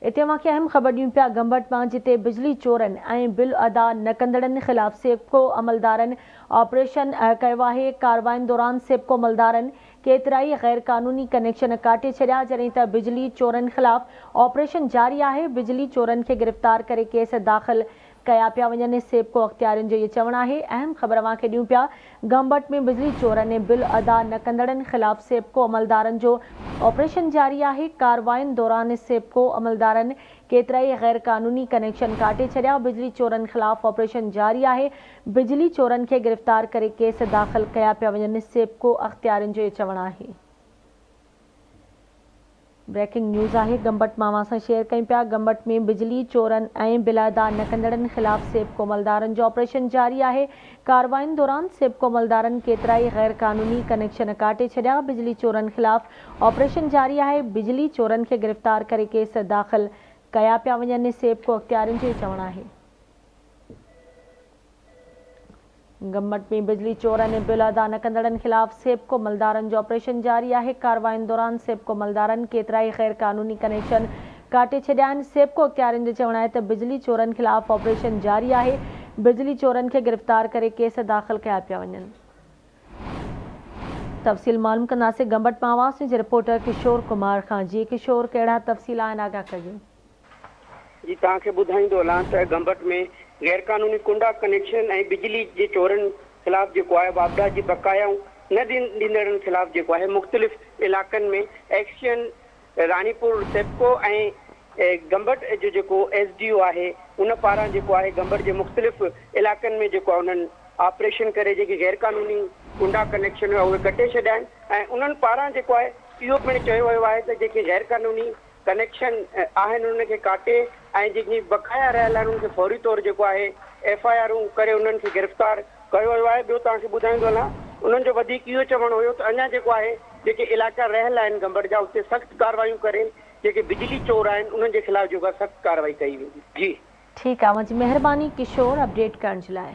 इते मूंखे अहम ख़बर ॾियूं पिया गंबट मां, जिते बिजली चोरनि ऐं बिल अदा न कंदड़नि ख़िलाफ़ सेप्को अमलदारनि ऑपरेशन कयो आहे। कार्रवाईनि दौरान सेप्को अमलदारनि केतिराई गैर क़ानूनी कनेक्शन काटे छॾिया, जॾहिं त बिजली चोरनि ख़िलाफ़ ऑपरेशन जारी आहे। बिजली चोरनि खे गिरफ़्तार करे केस दाख़िल कया पिया वञनि। सेप्को अख़्तियारियुनि जो इहो चवणु आहे। अहम ख़बर मूंखे ॾियूं पिया गंबट में बिजली चोरनि ऐं बिल अदा न कंदड़नि ख़िलाफ़ सेप्को अमलदारनि जो ऑपरेशन जारी आहे। कार्रवाईनि दौरान सेप्को अमलदारनि केतिराई गैर क़ानूनी कनेक्शन काटे छॾिया। बिजली चोरनि ख़िलाफ़ ऑपरेशन जारी आहे। बिजली चोरनि खे गिरफ़्तार करे केस दाख़िल कया पिया वञनि। सेप्को अख़्तियारियुनि जो इहो चवणु आहे। ब्रेकिंग न्यूज़ आहे गंबट मां सां शेयर कयूं पिया। गंबट में बिजली चोरनि ऐं बिल अदा न कंदड़नि ख़िलाफ़ सेप्को अमलदारनि जो ऑपरेशन जारी आहे। कार्रवाईनि दौरान सेप्को अमलदारनि केतिराई गैर क़ानूनी कनेक्शन काटे छॾिया। बिजली चोरनि ख़िलाफ़ ऑपरेशन जारी आहे। बिजली चोरनि खे गिरफ़्तार करे केस दाख़िल कया पिया वञनि। सेप्को अख़्तियारियुनि जो चवणु आहे। गंबट में बिजली चोरनि ऐं बिल अदा न कंदड़नि ख़िलाफ़ सेप्को अमलदारनि जो ऑपरेशन जारी आहे। कार्रवाईनि दौरान सेप्को अमलदारनि केतिराई गैर क़ानूनी कनेक्शन काटे छॾिया आहिनि। सेप्को अख़्तियारियुनि जो चवणु आहे त बिजली चोरनि ख़िलाफ़ ऑपरेशन जारी आहे। बिजली चोरनि खे गिरफ़्तार करे केस दाख़िल कया पिया वञनि। तफ़सील मालूम कंदासीं गंबट मां आवाज़ जे रिपोर्टर किशोर कुमार खां। जी किशोर, कहिड़ा तफ़सील आहिनि, आगाह कजो। जी तव्हांखे ॿुधाईंदो हलां त गंबट में गैर क़ानूनी कुंडा कनेक्शन ऐं बिजली जे चोरनि ख़िलाफ़ जेको आहे वापदा जी बकायाऊं न ॾींदड़नि ख़िलाफ़ जेको आहे मुख़्तलिफ़ इलाइक़नि में एक्शन रानीपुर सेप्को ऐं गंबट जो जेको SDO आहे उन पारां जेको आहे गंबट जे मुख़्तलिफ़ इलाइक़नि में जेको आहे उन्हनि ऑपरेशन करे जेके गैर क़ानूनी कुंडा कनेक्शन हुआ उहे कटे छॾिया आहिनि। ऐं उन्हनि पारां जेको आहे इहो पिणु चयो वियो आहे त जेके गैर क़ानूनी कनेक्शन आहिनि उनखे काटे ऐं जेकी बकाया रहियल आहिनि उनखे फौरी तौर जेको आहे FIR करे उन्हनि खे गिरफ़्तार कयो वियो आहे। ॿियो तव्हांखे ॿुधाईंदो हलां उन्हनि जो वधीक इहो चवणु हुयो त अञा जेको आहे जेके इलाइक़ा रहियल आहिनि गंबट जा उते सख़्तु कार्रवाइयूं करे जेके बिजली चोर आहिनि उन्हनि जे ख़िलाफ़ जेको आहे सख़्तु कार्रवाई कई वेंदी। जी ठीकु आहे, मुंहिंजी महिरबानी किशोर अपडेट करण जे लाइ।